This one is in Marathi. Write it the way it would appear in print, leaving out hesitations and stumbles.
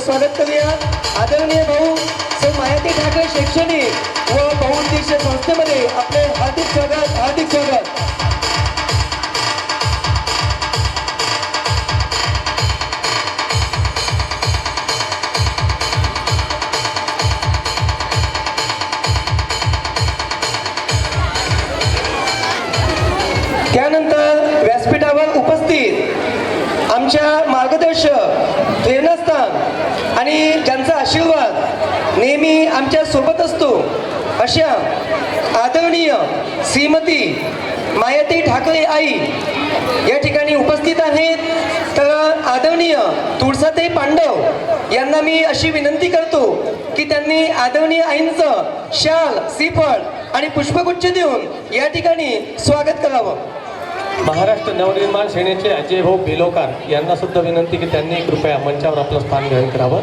स्वागत करूया आदरणीय भाऊ सौ मायाती ठाकरे शैक्षणिक व बहुउद्देशीय संस्थेमध्ये आपले हार्दिक स्वागत, हार्दिक स्वागत. त्यानंतर व्यासपीठावर उपस्थित आमच्या मार्गदर्शक, प्रेरणास्थान आणि ज्यांचा आशीर्वाद नेहमी आमच्या सोबत असतो अशा आदरणीय श्रीमती मायाती ठाकरे आई या ठिकाणी उपस्थित आहेत. तर आदरणीय तुळसाताई पांडव यांना मी अशी विनंती करतो की त्यांनी आदरणीय आईंचं शाल, श्रीफळ आणि पुष्पगुच्छ देऊन या ठिकाणी स्वागत करावं. महाराष्ट्र नवनिर्माण सेनेचे अजय भाऊ बेलोकार यांना सुद्धा विनंती की त्यांनी कृपया मंचावर आपलं स्थान ग्रहण करावं.